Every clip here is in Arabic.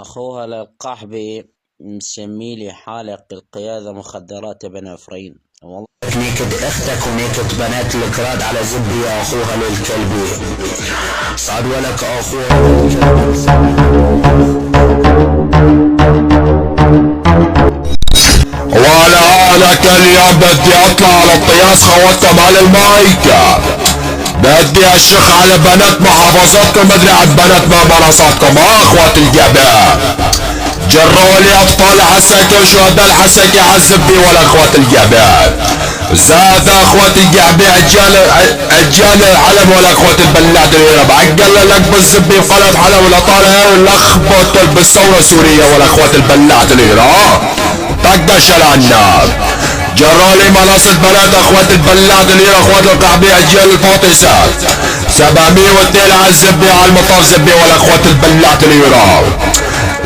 أخوها للقحبي مسميلي حالق القيادة مخدرات بن عفرين والله. نيكد اختك ونيكد بنات الكراد على زبي يا اخوها للكلبي صعد ولك اخوها وانا اليوم بدي اطلع على الطياس خواتكم على المايكة. بدي اشخ على بنات محافظاتكم مدري عن بنات مناصاتكم اخوات الجبال. جروا لي اطفال حسكي وشهداء الحسكي عالزبي ولا اخوات الجبال. زاد اخوات الجعبي عجال العلم ولا اخوات البلاد الهرب عقل لك بالزبي وقلب حلب ولا طالع لخبط بالثورة سورية ولا اخوات البلاد الهرب طقش العناب. جرالي مناصة بنات اخوات البلاد اللي اخوات القحبي عجال الفاطسات 702 عالزبي عالمطار زبي ولا اخوات البلاد الهرب.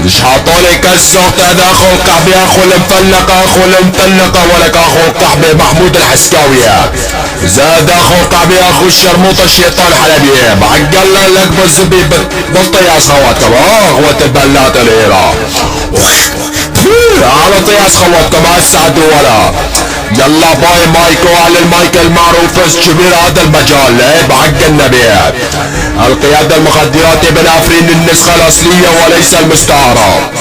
شحطولي كالسوق هذا اخو القحبي اخو المفلقة اخو المطلقة ولك اخو القحبي محمود الحسكاوية. زاد اخو القحبي اخو الشرموطة الشيطان حلبي بعقل لك بالزبي بالطياس خواتكم اخوات البلاد الهرب على طياس خواتكم اسعدوا ولا يلا باي مايكو على المايك المعروف الكبير هذا المجال بحق النبي. القيادة المخدرات ابن عفرين النسخة الاصلية وليس المستعارة.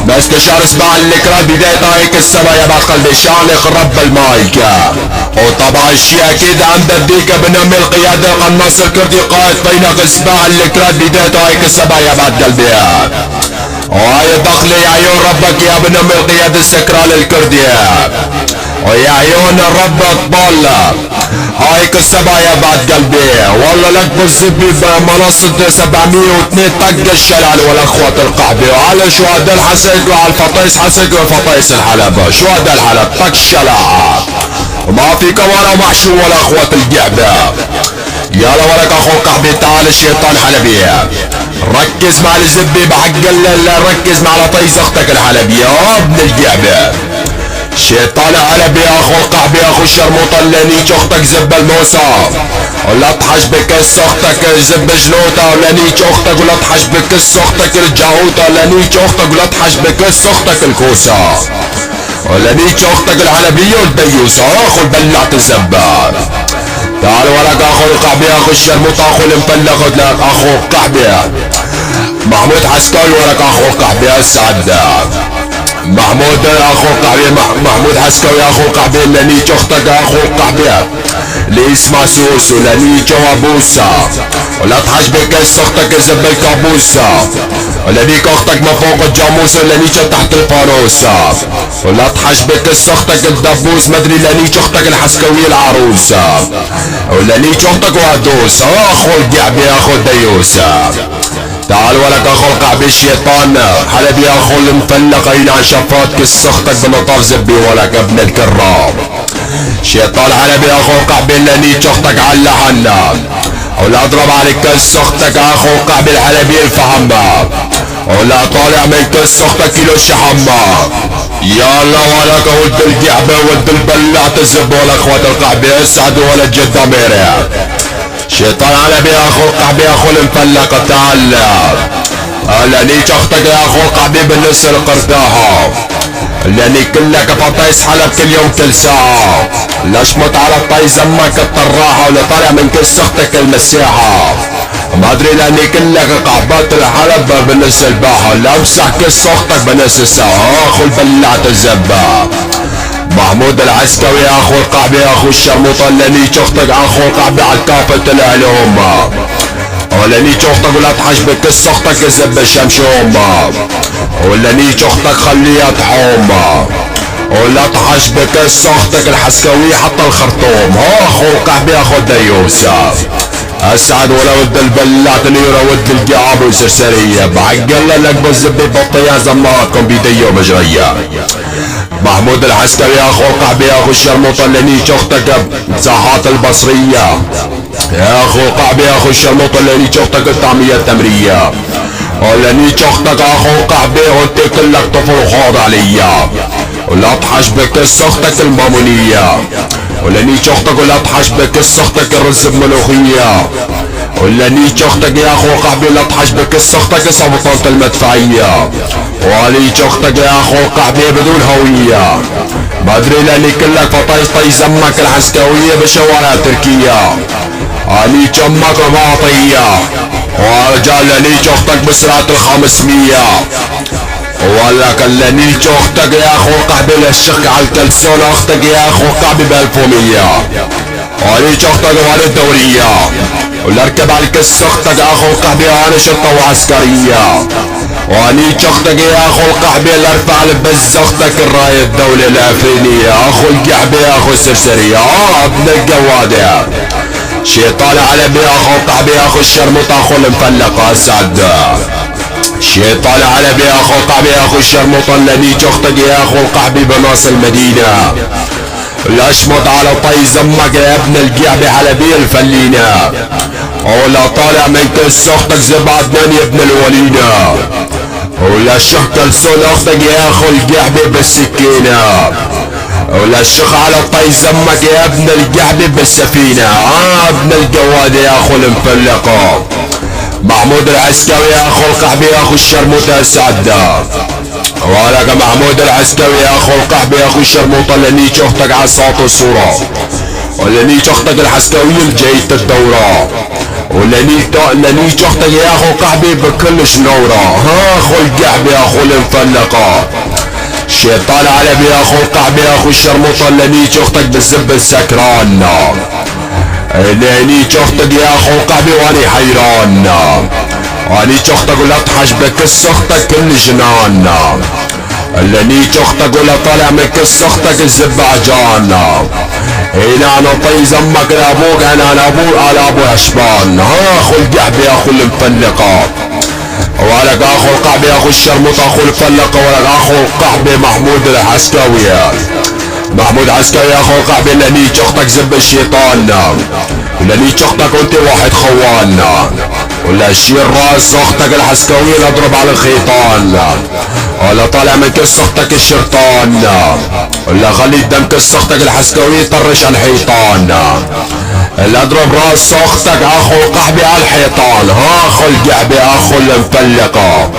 مستشار اسمع الكراد بداية هيك السما يا بعد قلبي شانق رب المايكة. وطبعا الشيء اكيد عند الديكة بنمي القيادة قناص الكردي قائد بينك اسمع الكراد بداية هيك السما يا بعد قلبي. وهاي دخلي عيون ربك يا ابن ام القيادة السكران الكردية ويا عيون الرب اطبال هايك السبع يا بعد قلبي. والله لك بالزبي بمنصة 702 طق الشلال والاخوات القحبي وعلى شهداء الحسك وعلى الفطيس حسك وفطيس الحلب شهداء الحلب طق الشلال وما في كوارع محشو ولا اخوات الجعبة. يلا ولك اخو القحبي تعال الشيطان حلبي ركز مع الزبي بعقل ركز مع لطيس اختك الحلبية ابن الجعبة. شيطان حلبي اخو القحبي اخو الشرموطة اللي نيج اختك زب الموسى ولا تحش بكس اختك زب جلوطة ولا نيج اختك ولا تحش بكس اختك الجاوطة ولا نيج اختك ولا تحش بكس اختك الكوسة ولا نيج اختك الحلبية والديوسة اخو البلعت الزبار. تعال ولك اخو القحبي اخو الشرموطة اخو المفلق اخو القحبي محمود حسكاوي ولك اخو القحبي السعد محمود اخو القحبي محمود حسكاوي اخو القحبي لنيج اختك اخو القحبي اللي اسمها سوسو لنيج وابوسا ولا تحش بكس اختك زب الكابوسة ولا نيك اختك من فوق الجاموس ولا نيج تحت الفانوسة ولا تحش بكس اختك الدبوس مدري لنيج اختك الحسكاوية العروسة ولا نيج اختك وادوس اخو الجعبي اخو الديوسة. تعال ولك اخو القحبي الشيطان حلبي اخو المفلق اين عن شفات كس اختك بمطار زبي ولك ابن الكرام. شيطان حلبي اخو القحبي لنيج اختك على حنا ولا اضرب عليك كس اختك اخو القحبي الحلبي الفحمة ولا طالع من كس اختك كيلو الشحمة. يلا ولك ولد الجعبة ولد البلعت الزب ولا اخوات القحبي اسعد ولا الجدة ميري. شيطان حلبي اخو القحبي اخو المفلق تعال لانيك اختك يا اخو القحبي بالنسر القرداحة لاني كلك فطيس حلب كل يوم كل ساعة لاشمط على الطيز امك الطراحة ولا طالع من كس اختك المساحة ما ادري لاني كلك قحبات الحلب بالنسر الباحة لا امسح كس اختك بالنسر الساعة اخو البلعت الزبا. محمود العسكري اخو القحبي اخو الشرموطة لنيج اختك اخو القحبي على الكافة العلوم ولا نيج اختك ولا تحش بكس اختك زب الشمشوم ولا نيج اختك خليها تحوم ولا تحش بكس اختك الحسكوية حتى الخرطوم اخو القحبي اخو الديوسة. اسعد ولا ود البلات نيرة ود الجعاب وسرسرية بعقل لك بالزبي بطيا زماتكم بيدية ومجرية. محمود العسكري اخو القحبي اخو الشرموطة لنيج اختك ساحات البصرية يا اخو القحبي اخو الشرموطة لنيج اختك الطعمية التمرية ولنيج اختك اخو القحبي وانت كلك طفل خاضع ليا ولا تحش بكس اختك المامونية ولا نيج اختك ولا تحش بكس اختك الرز بملوخية ولا نيك اختك يا اخو قحبي لا تحش بكس اختك سبطانة المدفعية. وليك اختك يا اخو قحبي بدون هوية. بدري لاني كلك فطيطي زمك العسكوية بشوارع تركيا. عليك امك معطية. ورجال لانيك اختك بسرعة ال500. ولا كلانيك اختك يا اخو قحبي للشك على الكلسون اختك يا اخو قحبي ب1100. وليك اختك وعلى الدورية. ولا اركب على الكس اختك اخو القحبي وانا شرطة وعسكرية. وانيك اختك يا اخو القحبي اللي ارفع البز اختك الراية الدولة الافريقية اخو القحبي اخو السرسرية ابن الجوادة. شيطان علبي اخو القحبي اخو الشرموط اخو المفلقة اسعد. شيطان علبي اخو القحبي اخو الشرموط لانيك اختك يا اخو القحبي بناصر المدينة. الاشمط على طي زمك يا ابن القعبي حلبي الفلينة. ولا طالع من كس اختك زب عدنان يا ابن الولينة. ولا الشخ كلسون اختك يا اخو القعبي بالسكينة. ولا الشخ على طي زمك يا ابن القعبي بالسفينة. ابن الجواد يا اخو المفلقة. محمود العسكري يا اخو القحبي يا اخو الشرموطة السعدة. ولك محمود العسكري يا اخو القحبي يا اخو الشرموطة لانيك اختك على الصوت والصورة. ولانيك اختك العسكرية الجاية الدورة. ولانيك اختك يا اخو القحبي بكل شنورة. اخو القحبي يا اخو المفلقة. شيطان علبي يا اخو القحبي يا اخو الشرموطة لانيك اختك بالزب السكران. لانيك اختك يا اخو القحبي واني حيران. وانيك اختك ولا تحش بكس اختك كل جنان. لانيك اختك ولا طالع من كس اختك الزب عجان. هنا انا طي زمك لابوك انا ابوك على ابو هشبان. اخو القحبي يا اخو المفلقة. ولك اخو القحبي يا اخو الشرموطة اخو المفلقة. ولك اخو القحبي محمود العسكري. محمود عسكري يا اخو القحبي لانيك اختك زب الشيطان. ولانيك اختك وانت واحد خوان. ولا شيل راس اختك العسكرية اضرب على الخيطان. ولا طالع من كس اختك الشرطان. ولا خلي الدم كس اختك العسكرية طرش على الحيطان. اللي اضرب راس اختك اخو القحبي على الحيطان. اخو القحبي اخو المفلقة.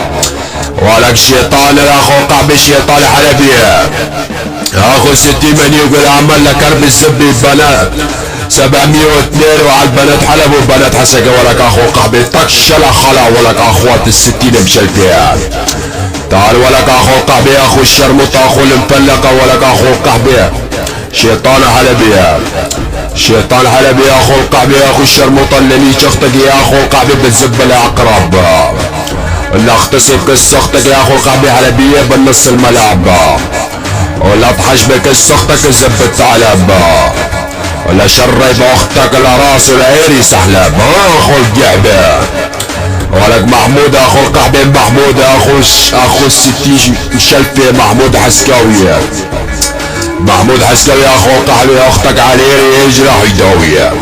ولك شيطان الاخو القحبي شيطان حلبي. اخو 60 من يقول عمل لك كرب الزبي بنات 702 وعلى البنات حلب والبنات حسقة. ولك اخو القحبي تكشلا خلا. ولك اخوات ال60 مشلتين. تعال ولك اخو القحبي اخو الشرموطة اخو المفلقة. ولك اخو القحبي شيطان حلبي. شيطان حلبي يا اخو القحبي يا اخو الشرموطة اللي ليك اختك يا اخو القحبي بتزب العقرب. اللي اغتصب كس اختك يا اخو القحبي حلبية بالنص الملعب. ولا تحش بكس اختك زب الثعلب. ولا شرب اختك لراس العيري سحلب. اخو القحبي. ولك محمود اخو القحبي محمود اخو الستي مشلفي محمود عسكري. محمود عسكري اخو القحبي اختك عليري يجرح يداوية.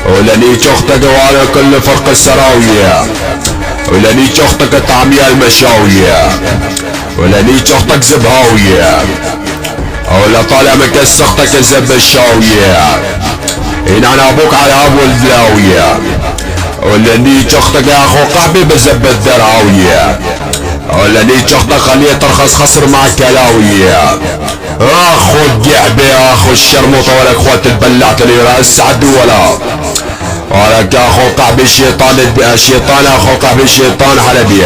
ولانيك اختك وانا كل فرق السراوية. ولانيك اختك طعمية المشاوية. ولانيك اختك زبهاوية. ولا طالع من كس اختك الزب الشاوية. هنا انا ابوك على ابو البلاوية. ولانيك اختك يا اخو القحبي بزب الدراوية. ولانيك اختك خليه ترخص خسر مع الكلاوية. اخو القحبي اخو الشرموطة. ولا اخوات البلعت اللي راس سعد ولا. ولك اخو القحبي شيطان اخو القحبي شيطان حلبي.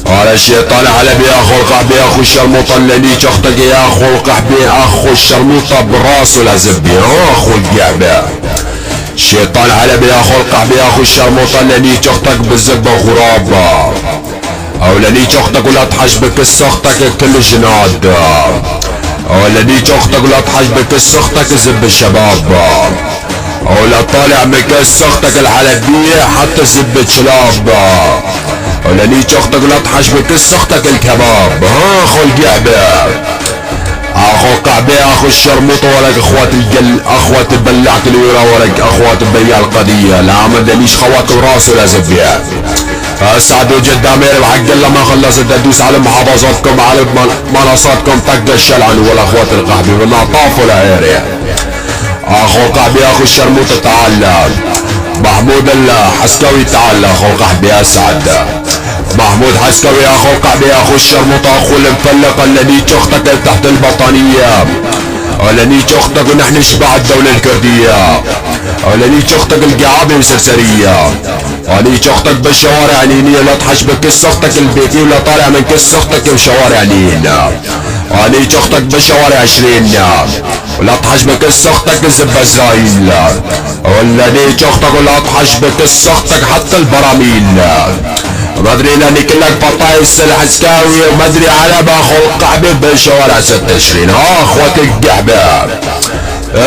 ولا الشيطان حلبي اخو القحبي اخو الشرموطة اللي ليك اختك يا اخو القحبي اخو الشرموطة براسه لازبي. اخو القحبي شيطان حلبي اخو القحبي اخو الشرموطة اللي ليك اختك بالزبة غرابة. او لانيك اختك ولا تحش بكس اختك كل جناد. او لانيك اختك ولا تحش بكس اختك زب الشباب. او لا طالع بكس اختك الحلبية حتى زب شلاب. او لانيك اختك ولا تحش بكس اختك الكباب. اخو القحبي اخو القحبي اخو الشرموطة. ولك اخوات البلاع كليرة. ولك اخوات البيع القضية. لا ما دليش خوات وراسه لازم فيها. اسعد وجد امير بحق الله ما خلصت تدوس على محافظاتكم على منصاتكم طق الشلعن. ولا اخوات القحبي بالنعطاف ولا عيري. اخو القحبي اخو الشرموطة تعال. محمود الحسكوي تعال اخو القحبي اسعد. محمود حسكوي اخو القحبي اخو الشرموطة اخو المفلق الذي اختك تحت البطانية، الذي اختك ونحن نشبع الدولة الكردية، الذي اختك القعابة السرسرية، الذي اختك بالشوارع لينية لا تحش بكس اختك البيتي ولا طالع من كس اختك بشوارع لينا، الذي اختك بالشوارع 20 ولا تحش بكس اختك الزبة الزايل، والذي اختك ولا تحش بكس اختك حتى البراميل. ما ادري لاني كلك بطايس الحسكاوي وما ادري على باخو القحبة بالشوارع 26. اخوتي القحبة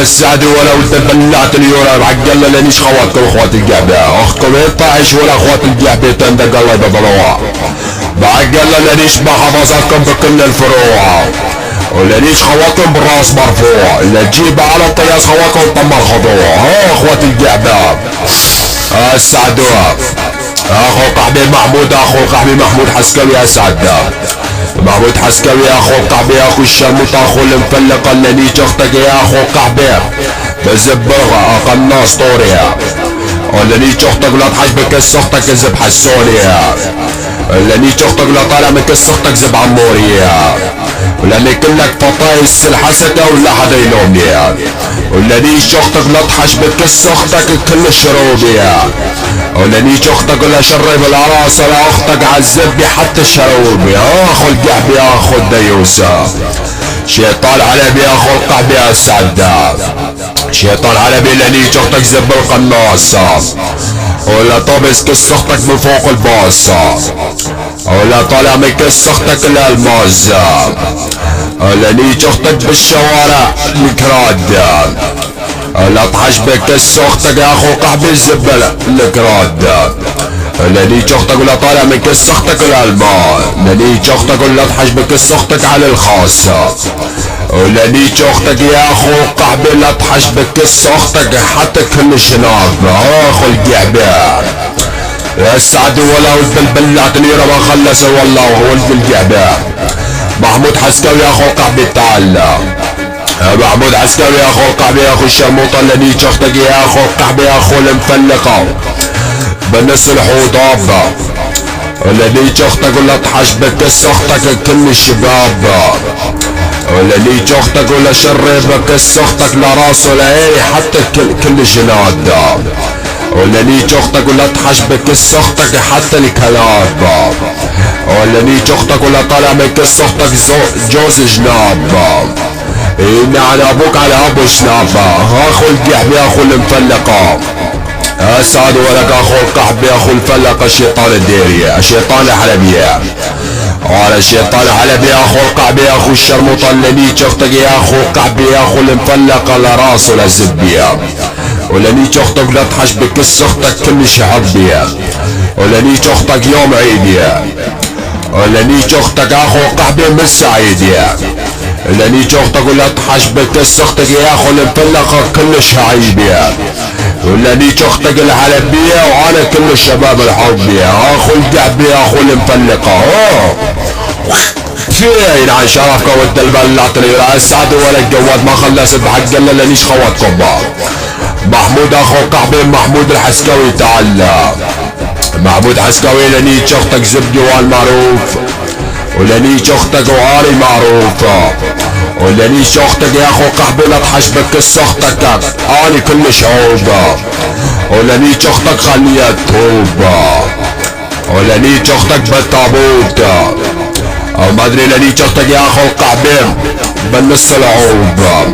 السعدوا ولا بلعت اليورا بعقل لانيش خواتكم اخواتي القحبة، اختكم يطعش ولا اخوات القحبة تندق الله يبطلوها بعقل لانيش بحفظاتكم بكل الفروع، ولانيش خواتكم بالراس مرفوع، اللي تجيب على الطياس خواتكم طم الخضوع. اخواتي القحبة السعدوا اخو قحبي محمود اخو قحبي محمود حسكوي اسعد. محمود حسكوي اخو قحبي اخو الشرموط اخو المفلق الذي اختك يا اخو قحبي بزبغة قناص طوريا، والذي اختك لا تحش بكس اختك زب حسونيا، الذي اختك لا طالع من كس اختك زب عموريا، ولاني كلك فطايس الحسكة ولا حدا يلومني، والذي اختك لا تحش بكس اختك كل الشروبيا، ولاني اختك ولا شرب العراس ولا اختك عالزبي حتى الشروبي. اخو القحبي اخو الديوسة شيطان علبي اخو القحبي السعدة، شيطان علبي لاني اختك زب القناصة، ولا طابس كس اختك من فوق الباصة، ولا طالع من كس اختك الالمازة، لاني اختك بالشوارع الكرادة، لا تحش بكس اختك يا اخو قحبي الزبلة الكراد، الذي اختك ولا طالع من كس اختك الالمان، الذي اختك ولا تحش بكس اختك على الخاصة، الذي اختك يا اخو قحبي لا تحش بكس اختك حتى كل الشناب. اخو القحبة السعد ولا ولد البلعت نيرة ما خلص والله وهو ولد القحبة. محمود حسكوي اخو قحبي تعال. محمود حسكوي اخو القحبي اخو الشرموطة الذي اختك يا اخو القحبي اخو المفلقة بالنص الحوضاب، الذي اختك ولا تحش بكس اختك كل الشباب، والذي اختك ولا شرب بكس اختك لا راس ولا عيني حتى كل الجناد، والذي اختك ولا تحش بكس اختك حتى الكلاب، والذي اختك ولا طالع من كس اختك جوز جناب. إن على ابوك على ابو شنابة. اخو القحبي اخو المفلقة اسعد ولك اخو القحبي اخو الفلقة الشيطان الديرية الشيطان الحلبية، وعلى الشيطان الحلبي اخو القحبي اخو الشرموطة الذي اختك يا اخو القحبي اخو المفلقة لا راس ولا زبية، ولاني اختك لا تحش بكس اختك كل شعبية، ولاني اختك يوم عيدية، ولاني اختك اخو القحبي من سعيدية، لاني اختك ولا تحش بكس اختك يا اخو المفلقة كل شعيبية، ولاني اختك الحلبية وانا كل الشباب الحبية. اخو القحبي اخو المفلقة فين عن شرفك وانت البلعتني اسعد ولا الجواد ما خلصت بحق الله لانيش خواتكم بعض. محمود اخو القحبي محمود الحسكوي تعال. محمود حسكوي لاني اختك زبدي والمعروف، ولاني اختك وعاري معروفة، ولاني اختك يا اخو قحبي لا تحش بكس اختك اني كل شعوبة، ولاني اختك خليها توبة، ولاني اختك بالتابوت، او ما ادري لاني اختك يا اخو القحبي بالنص العوبة،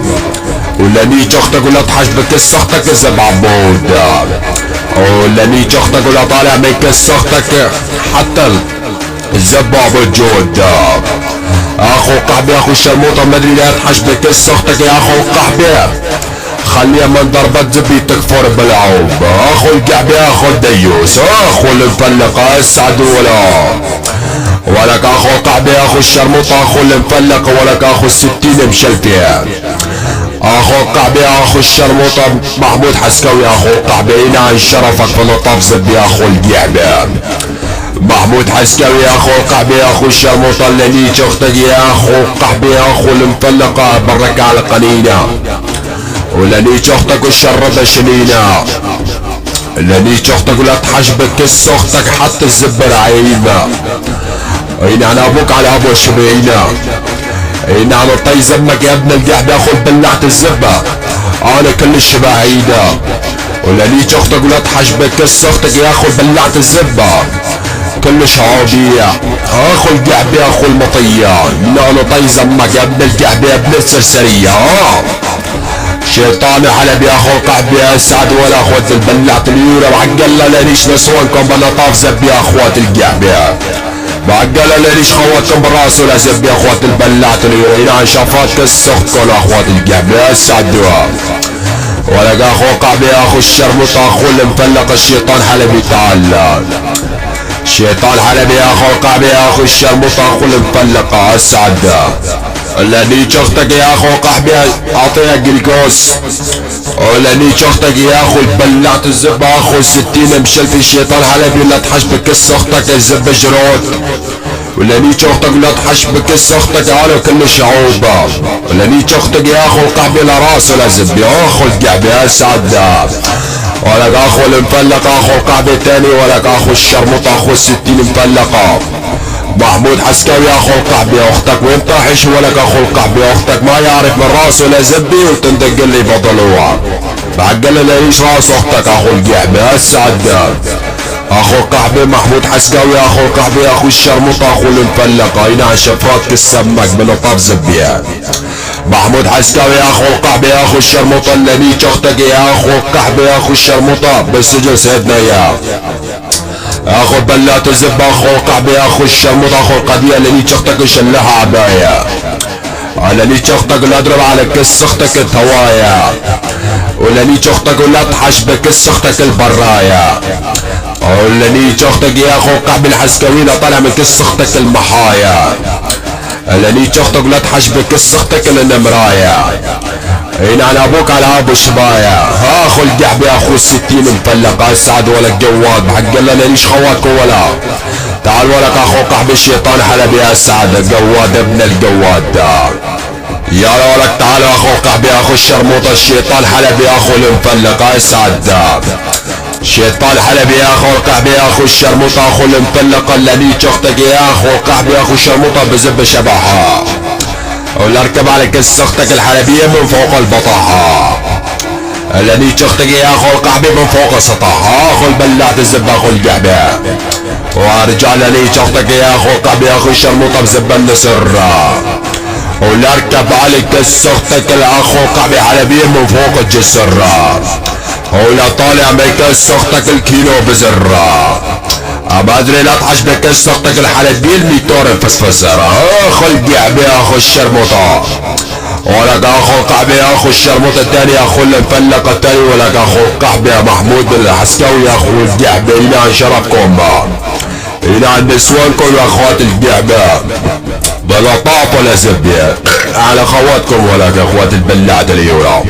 ولاني اختك ولا تحش بكس اختك الزبعبود، ولاني اختك ولا طالع من كس اختك حتى الزباب الجود. اخو القحبي اخو الشرموطة ما ادري لا تحش بكس اختك يا اخو القحبي خليها من ضربة زبي تكفر بالعوب. اخو القحبي اخو الديوس اخو المفلقة اسعد ولك اخو القحبي اخو الشرموطة اخو المفلقة ولك اخو الستين مشلتين. اخو القحبي اخو الشرموطة محمود حسكوي اخو القحبي عن شرفك في لطاف زبي اخو القحبي. محمود حسكوي اخو القحبي اخو الشرموطة اللي اختك يا اخو القحبي اخو المفلقة برك على قنينة، ولاني اختك الشربة شنينة، لانيش اختك ولا تحجبك كس اختك حتى الزبر عينا. اي نعم ابوك على ابو شبينا. اي نعم طي زمك يا ابن القحبة خذ بلعت الزبة انا كل الشبعيدة. ولانيش اختك ولا تحجبك كس اختك يا اخو بلعت الزبة كل شعوبية. اخو القحبة اخو المطية نعنو طي زمك يا ابن القحبة يا ابن السرسرية. شيطان حلبي اخو القحبة يا اسعد ولا اخوات البلعت اليورا بعقلة لانيش نسوانكم بنطاف زب يا اخوات القحبة. بعقلة لانيش خواتكم بالراس ولا زب يا اخوات البلعت اليورا. ينعن شافات كسختكم اخوات القحبة يا اسعدوها. ولقى اخو القحبة يا اخو الشرموط اخو المفلق الشيطان حلبي تعالى. شيطان حلبي يا اخو القحبة يا اخو الشرموط اخو المفلقة اسعد. لاني اختك يا اخو القحبة اعطيها جلجوس. ولاني اختك يا اخو بلعت الزبة اخو 60 مشلت الشيطان حلبي لا تحجبك كس اختك الزبة جرود. ولاني اختك لا تحجبك كس اختك على كل شعوبة. ولاني اختك يا اخو القحبة لا راس ولا زبة اخو القحبة اسعد. ولك اخو المفلق اخو القحبة تاني ولك اخو الشرموط اخو 60 مفلقة. محمود حسكاوي اخو القحبة اختك وين طاحش ولك اخو القحبة اختك ما يعرف من راس ولا زبي وتندق لي بطلوع. بعقل ليش راس اختك اخو القحبة اسعد. اخو القحبة محمود حسكاوي اخو القحبة اخو الشرموط اخو المفلقة ينعن شفراتك السمك من طاب زبيان. محمود حسكاوي يا اخو القحبة يا اخو الشرموطة لانيش اختك يا اخو القحبة يا اخو الشرموطة بالسجن سيدنا يا اخو بلات الزبة اخو القحبة يا اخو الشرموطة اخو القضية لانيش اختك شلها عباية. لانيش اختك لا اضرب على كس اختك الهوايا. ولانيش اختك ولا تحجب كس اختك البرايا. ولانيش اختك يا اخو القحبة الحسكاوي لا طالع من كس اختك المحايا. لانيش اختك لا تحجبك كس اختك النمرايا. اين على ابوك على ابو شبايا. اخو القحبة يا اخو 60 مفلقة اسعد ولا الجواد بحق الله لانيش خواتكم ولا. تعال ولك اخو القحبة الشيطان حلبي اسعد الجواد ابن الجواد. يا ولك تعال اخو القحبة يا اخو الشرموطة الشيطان حلبي اخو المفلقة اسعد. شيطان حلبي يا اخو القحبة يا اخو الشرموطة اخو المفلقة لانيش اختك يا اخو القحبة يا اخو الشرموطة بزب شبحها. ولا اركب على كس اختك الحلبية من فوق البطاحة. لانيش اختك يا اخو القحبة من فوق سطحها اخو البلعت الزب اخو القحبة. وارجع لانيش اختك يا اخو القحبة يا اخو الشرموطة بزب النسر. ولا اركب على كس اختك الاخو القحبة حلبية من فوق الجسر. ولا طالع بكس اختك الكيلو بزرة. ما ادري لا تحجبك كس اختك الحلبية الميتور الفسفسر. اخو القحبة اخو الشرموطة. ولك اخو القحبة يا اخو الشرموطة الثاني اخو المفلقة الثاني ولك اخو القحبة يا محمود الحسكاوي اخو القحبة ينعن شرفكم ينعن نسوانكم واخوات القحبة بلا طاف ولا زبية على خواتكم ولك اخوات البلعت اليورا.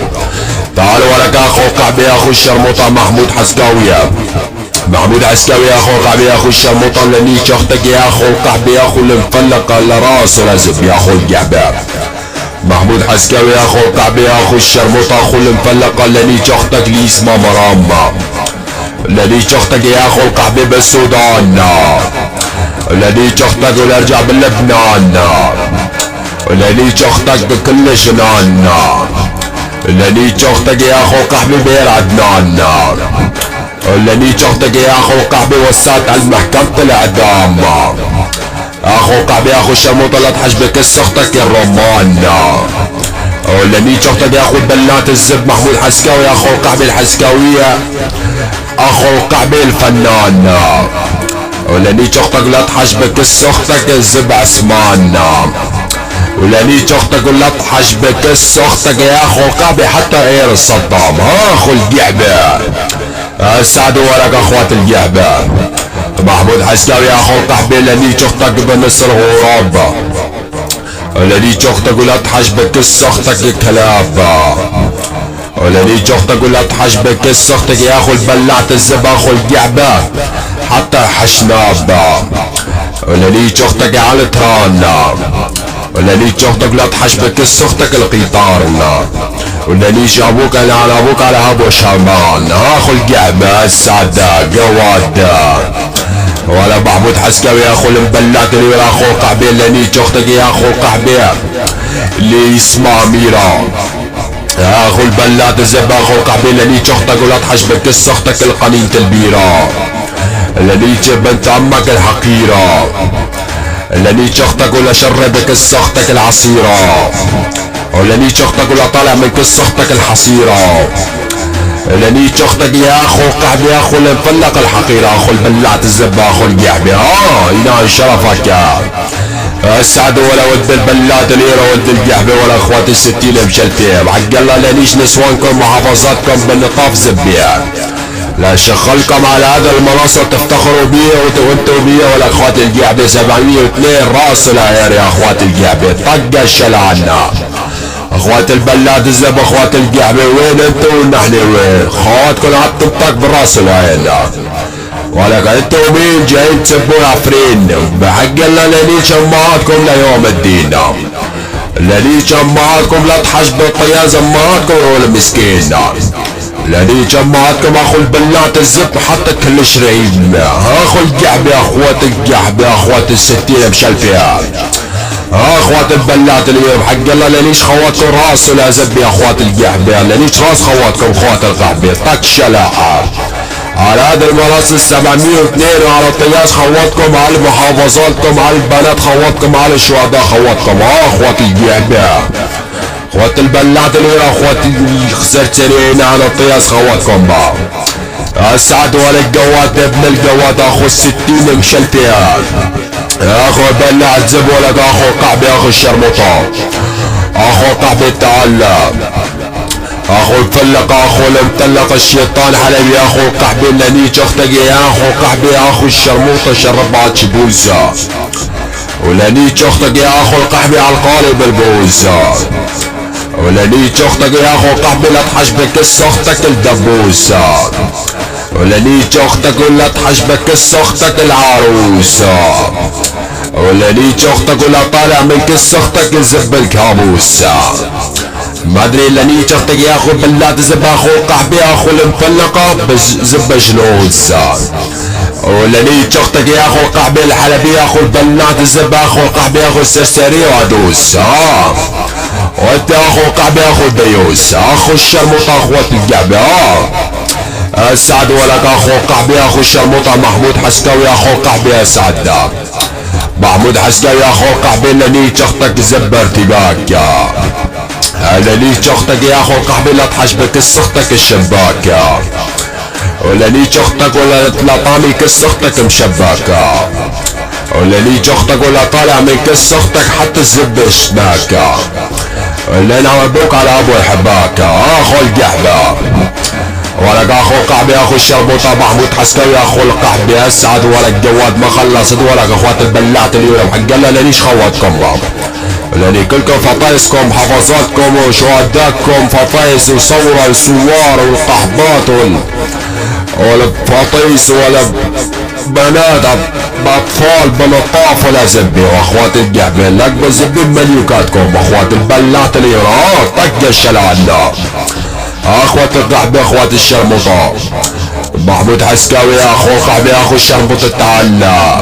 تعالوا ولك اخو القحبة يا اخو الشرموطة محمود حسكاوي. محمود حسكاوي يا اخو القحبة يا اخو الشرموطة لانيش اختك يا اخو القحبة يا اخو المفلقة لا راس ولا زب يا اخو القحبة. محمود حسكاوي يا اخو القحبة يا اخو الشرموطة اخو المفلقة لانيش اختك لي اسمها مرامة. لانيش اختك يا اخو القحبة بالسودان. لانيش اختك ولا ارجع بلبنان. لانيش اختك بكل جنان. لانيش اختك يا اخو القحبة بير عدنان. لانيش اختك يا اخو القحبة وسعت على محكمة الاعدام. اخو القحبة يا اخو الشرموطة لا تحجبك كس اختك الرمان. لانيش اختك يا اخو بلات الزب محمود حسكاوي يا اخو القحبة الحسكاوية اخو القحبة الفنان. ولانيش اختك لا تحجبك كس اختك الزب عثمان. ولانيش اختك ولا تحجبك كس اختك يا اخو القحبة حتى غير صدام. اخو القحبة اسعدوا ولك اخوات القحبة. محمود حسكاوي يا اخو القحبة لانيش اختك بنصر غراب. لانيش اختك ولا تحجبك كس اختك كلاب. ولانيش اختك ولا تحجبك كس اختك يا اخو البلعت الزب اخو القحبة حتى حشناب. ولانيش اختك على تران. ولا ليش اختك لا تحشبك اختك القيطارنا، ولا ليش ابوك انا على ابوك على ابو شمان. اخو القعبة السعدة قوادة ولا محمود حسكاوي يا اخو المبلات اللي ولا اخو قحبي. ولا ليش اختك يا اخو قحبي اللي اسمها ميرا يا اخو البلات الزبا اخو قحبي. ولا ليش اختك ولا تحشبك اختك القنينة البيرة. ولا ليش بنت عمك الحقيرة. ولا ليش اختك ولا شربك اختك العصيرة. ولا ليش اختك ولا طالع من اختك الحصيرة. ولا ليش اختك يا اخو قحبي يا اخو اللي مفلق الحقيرة اخو البلات الزبا اخو القحبي. ينال شرفك يا السعد ولا ود البلات ليرة ود القحبي ولا اخوات الستين مشلتين. حق الله لا ليش نسوانكم محافظاتكم بالنطاف زبيان لا شغلكم على هذا المنصة تفتخروا بيه وانتوا بيه. ولا اخوات القحبي 702 راس العير يا اخوات القحبي طق الشل عنا. اخوات البلاد الزب اخوات القحبي وين انتوا ونحن وين؟ اخواتكم عطوا طق براس العين. ولك انتوا مين جايين تسبوا عفرين؟ بحق الله لاني شمعاتكم ليوم الدين. لاني شمعاتكم لا تحشبوا الطياز امهاتكم ولا مسكين. لاني جمعتكم اخو البلات الزب حتى كل شريم. اخو القحبي يا اخوات القحبي يا اخوات الستين مشلفيا اخوات البلات اليوم حق الله لانيش خواتكم راس ولا زب يا اخوات القحبي. لانيش راس خواتكم اخوات القحبي طق شلاحة على هذا المراس 702 وعلى الطياس خواتكم على محافظاتكم على البنات خواتكم على الشهداء خواتكم اخوات القحبي اخوات البلات اللي اخوات خسرتنين على الطياس خواتكم با السعد ولا القواد ابن القواد اخو الستين مشلتيان اخو بلع الزب ولا اخو قحبي اخو الشرمطة اخو قحبي تعالى اخو الفلق اخو المطلق الشيطان حلبي اخو قحبي لانيش اختك يا اخو قحبي اخو الشرموطة شربات شبوزة. ولانيش اختك يا اخو القحبي على القالب البوزة. ولا ليش اختك يا اخو قحبي لا تحشبك اختك الدبوسة. ولا ليش اختك ولا تحشبك اختك العروسة. ولا ليش اختك ولا طالع من اختك الزب الكابوسة. ما ادري الا ليش اختك يا اخو بلاد زب اخو قحبي اخو المفلقة زب جلوسة. ولا ليش اختك يا اخو قحبي الحلبي اخو البنات الزب اخو قحبي اخو السرسري وعدوس. وانت اخو قحبي اخو الديوس اخو الشرموطة اخوات القحبي. السعد ولك اخو قحبي اخو الشرموطة محمود حسكاوي اخو قحبي السعد محمود حسكاوي اخو قحبي لانيش اختك زب ارتباك. لانيش اختك يا اخو قحبي لا تحشبك اختك الشباك. ولا ليش اختك ولا طامي اختك مشباكة. ولا ليش اختك ولا طالع من اختك حتى الزب شباكة. ولا انا ابوك على ابو يحباك اخو القحبة. ولك اخو قحبي اخو الشربوطة محمود حسكاوي اخو القحبي اسعد ولا الجواد ما خلصت. ولك اخوات البلات اليوم حق الله لانيش خواتكم لاني كلكم فطايسكم حفظاتكم وشهداءكم فطايس وصورة وسوار والقحبات والفطيس ولا بنات باطفال بلطاف ولا زبي. واخوات القحبي لك بزبي بمليوكاتكم واخوات البلات اليوم طق الشلعنا اخوات القحبي اخوات الشرمطة محمود حسكاوي اخو قحبي اخو الشرمطة تعالى.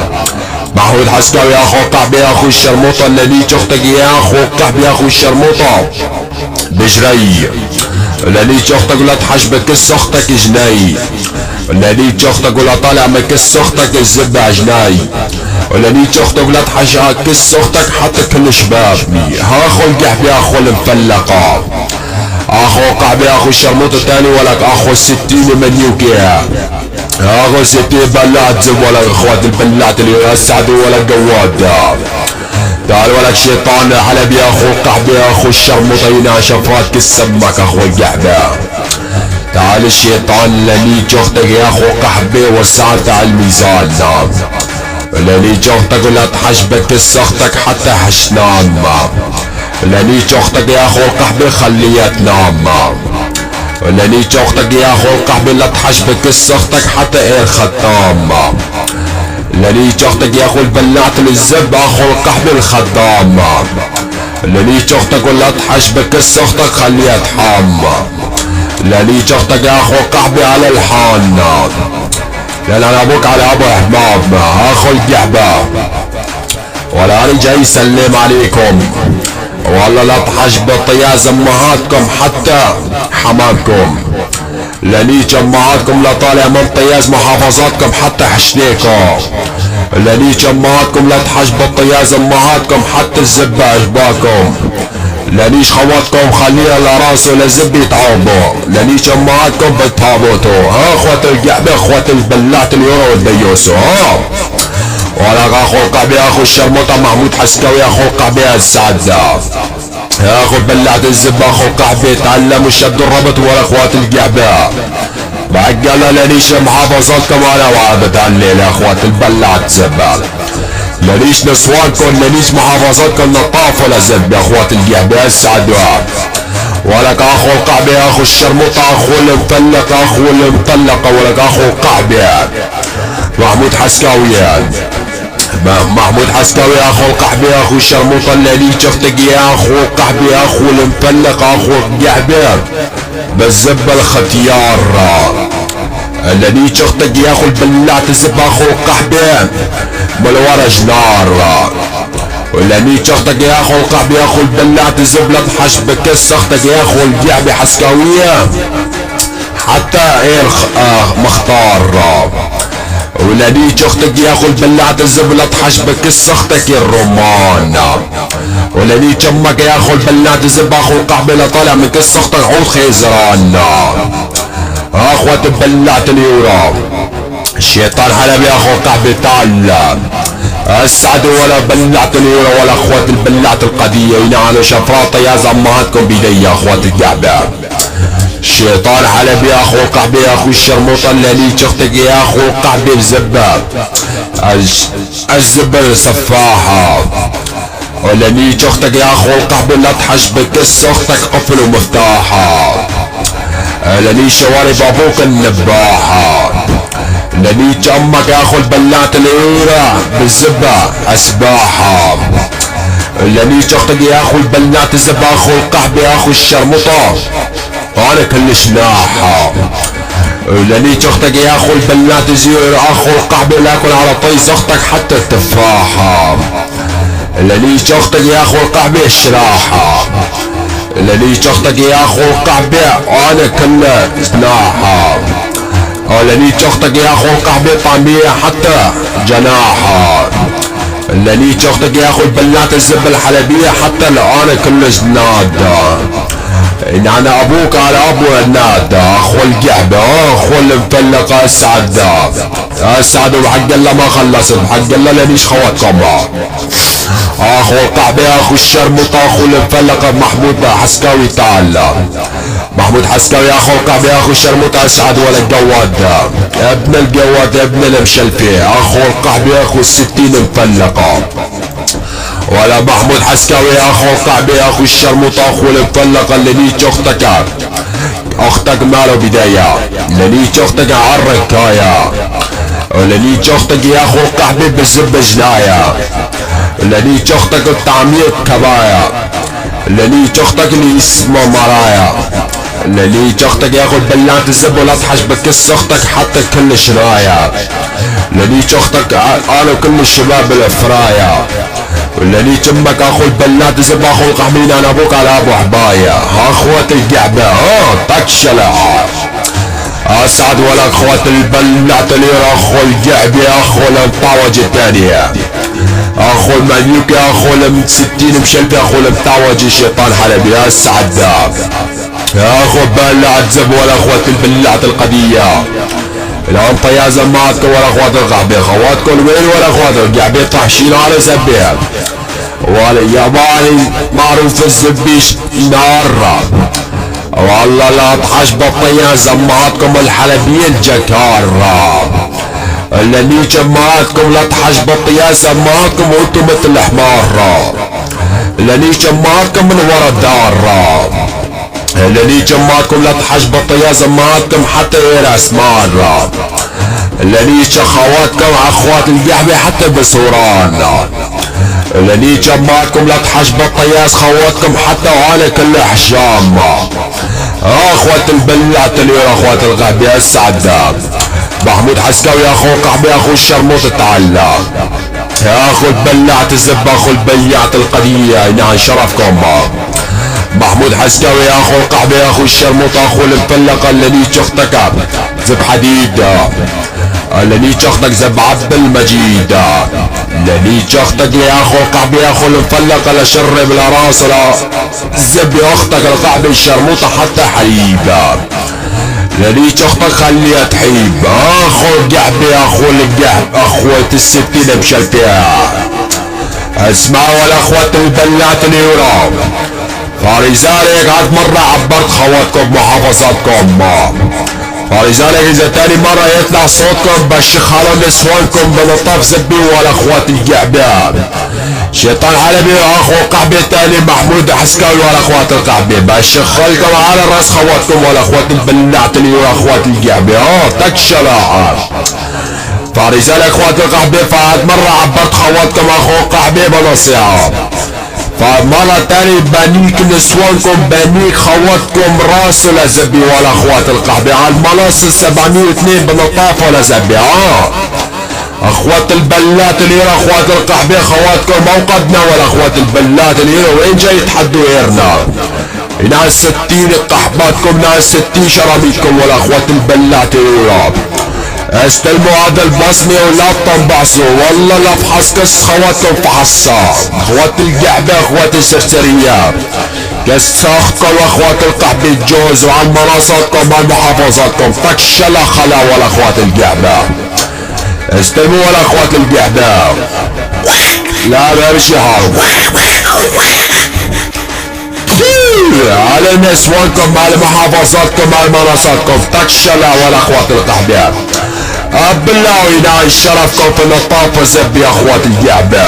محمود حسكاوي اخو قحبي اخو الشرموطة اللي ليش اختك يا اخو قحبي اخو الشرموطة بجري. ولا ليش اختك ولا تحشبك اختك جناي. ولا ليش اختك ولا طالع من اختك الزبع جناي. ولا ليش اختك ولا تحشبك اختك حتى كل شبابني اخو القحبي اخو المفلقة اخو قحبي اخو الشرموطة الثاني. ولك اخو الستين مليوكيا اخو 60 بلات زب. ولا اخوات البلات اللي اسعدوا ولا قواد. تعال ولك شيطان حلبي اخو قحبي اخو الشرموطة يناشفات كالسمك اخو القحبي. تعال الشيطان لانيش اختك يا اخو قحبي وسعت على الميزان. لانيش اختك ولا تحشبك اختك حتى حشنام. لانيش اختك يا اخو القحبي خليها تنام. لانيش اختك يا اخو القحبي لا تحشبك اختك حتى اير خدام. لانيش اختك يا اخو البلات الزب اخو القحبي الخدام. لانيش اختك ولا تحش بكس اختك خليها تحمى. لانيش اختك يا اخو قحبي على الحانة، لان انا ابوك على ابو احباب اخو القحبة، ولا انا جاي اسلم عليكم. والله لا تحش بطياز امهاتكم حتى حماكم. لانيش امهاتكم لا طالع من طياز محافظاتكم حتى حشنيكم. لانيش امهاتكم لا تحش بطياز امهاتكم حتى الزبة اشباكم. لانيش خواتكم خليها لراسه لزب يتعوبوا. لانيش امهاتكم بتهابطوا. ها اخوة القحبة اخوة البلات اليورو والديوسو. ها ولا اخو القحبة اخو الشرموطة محمود حسكاوي اخو القحبة السعدة. يا اخو بلعت الزبة اخو القحبة تعلموا الشد الربط ولا اخوات القحبة. بعقلها لانيش محافظاتكم انا وعدت الليل يا اخوات البلعت زبة. لانيش نسوانكم لانيش محافظاتكم نطاف ولا زب يا اخوات القحبة السعدة. ولك اخو القحبة يا اخو الشرموطة اخو المطلق اخو المطلقة ولك اخو القحبة محمود حسكاوي. محمود حسكاوي اخو القحبة اخو الشرموطة اللي شفتك يا اخو القحبة اخو المطلق اخو القحبة بالزبة الختيار اللي شفتك يا اخو البلات الزب اخو القحبة بالورا جنار. واللي شفتك يا اخو القحبة يا اخو البلات الزب لا تحش بكس اختك يا اخو القحبة حسكاوية حتى ايه مختار. ولانيش اختك يا اخو البلعت الزبلة تحش بكس اختك الرمان. ولانيش امك يا اخو البلعت الزب اخو القحبة طالع من كس اختك عود خيزران. اخوة البلعت اليورا الشيطان حلب يا اخو القحبة تعال السعد ولا بلعت اليورا ولا اخوة البلعت القضية ينعلوا شفراطة يا زمهاتكم بيدي يا اخوة القحبة. الشيطان حلب يا اخو القحبة يا اخو الشرموطة اللي شختك يا اخو القحبة بزبة الزبة سفاحة. واللي شختك يا اخو القحبة لا تحش بكس اختك قفل ومفتاحة. اللي شوارب ابوك النباحة. اللي امك يا اخو البلات العيرة بالزبة اسباحة. اللي شختك يا اخو البلات الزبة اخو القحبة يا اخو الشرموطة انا كلش ناحة. لاني اختك يا اخو البلات زير اخو القحبة لاكل على طيس اختك حتى التفاحة. لاني اختك يا اخو القحبة الشراحة. لاني اختك يا اخو القحبة انا كلش ناحة. لاني اختك يا اخو القحبة طعمية حتى جناحة. لاني اختك يا اخو البلات الزبة الحلبية حتى انا كلش نادة. ان انا ابوك على ابو النادى اخو القحبة اخو المطلقة السعدة. السعد وحق الله ما خلصت بحق الله لانيش خواتكم اخو القحبة اخو الشرموطة اخو المطلقة محمود حسكاوي تعالى. محمود حسكاوي اخو القحبة اخو الشرموطة السعد ولا الجواد ابن الجواد ابن المشلفي اخو القحبة اخو الستين مطلقة. ولا محمود حسكاوي اخو القحبة اخو الشرموطة اخو المطلقة اللي ليش اختك ماله بداية. اللي ليش اختك عالركاية. اللي ليش اختك يا اخو القحبة بالزبة جناية. اللي ليش اختك الطعمية كباية. اللي ليش اختك اللي اسمه مرايا. اللي ليش اختك يا اخو البلات الزب ولا تحش بكس اختك حتى كل شراية. اللي ليش اختك انا كل الشباب الافرايا. واللي امك اخو البلات زب اخو القحمين انا ابوك على ابو حباية. اخوة القحبة تكشلة اسعد ولا اخوة البلات الير اخو القحبة اخو المطاوج الثانية اخو المليوك اخو ال60 مشلبي اخو المطاوج الشيطان حلبي اسعد يا اخو بلعت زب ولا اخوة البلات القضية. لا انت يا زماتكم ولا اخوات القحبة خواتكم وين ولا اخوات القحبة طحشين على زبيها. ولا ياباني معروف الزبيش نار. والله لا تحش بطيا زماتكم الحلبية الجكارة. اللي جماعتكم لا تحش بطيا زماتكم وانتم مثل الحمار. اللي جماعتكم من ورا الدار. اللي جماعتكم لا تحش بطيا زماتكم حتى راس مار. اللي خواتكم اخوات القحبة حتى بسوران. لاني جمعتكم لا تحجب الطياس خواتكم حتى وانا كل حشام. اخوات البلات اللي اخوات الغابي السعدة محمود حسكاوي اخو قحبي اخو الشرموط تعلى يا اخو البلعت الزب اخو البيعت القضية نعم شرفكم. محمود حسكاوي يا اخو القحبي يا اخو الشرموط اخو المفلقة اللي اختك زب حديد اللي اختك زب عبد المجيد اللي اختك يا اخو القحبي يا اخو المفلقة لشرب الراس زب اختك القحبي الشرموطة حتى حليبة اللي اختك خليها تحيب اخو القحبي يا اخو القحب اخوة الستين بشلتها اسمعوا الاخوات البلات اليورو فلذلك عاد مرة عبرت خواتكم بمحافظاتكم فلذلك اذا تاني مرة يطلع صوتكم بشخ على نسوانكم بلطاف زبي ولا اخوات القعبان شيطان حلبي واخو قحبي تاني محمود حسكاوي ولا اخوات القحبي بشخ لكم على راس خواتكم ولا اخوات البلعت اللي ولا اخوات القعبي تكشلاعات. فلذلك اخوات القحبي فعاد مرة عبرت خواتكم اخو قحبي بنصيحة فمرة تاني بنيك نسوانكم بنيك خواتكم راس ولا زبي ولا اخوات القحبي على المناص 702 بنطاف ولا زبي اخوات البلات اللي اخوات القحبي خواتكم موقدنا ولا اخوات البلات اللي وين جاي يتحدوا غيرنا ناس 60 قحباتكم ناس 60 شراميتكم ولا اخوات البلات اللي استلموا هذا البصمي ولا تنبعصوا والله لا فحص كس خواتكم فحصا اخوات القعبة اخوات السرسرية كس اختكم اخوات القحبي الجوز وعن مناصاتكم وعن محافظاتكم تكشلا خلا ولا اخوات القعبة استلموا ولا اخوات القعبة لا بمشي هارب على نسوانكم على محافظاتكم على مناصاتكم تكشلا ولا اخوات القحبة بالله ينعي شرفكم في اللطافة زب يا اخوات القعبة.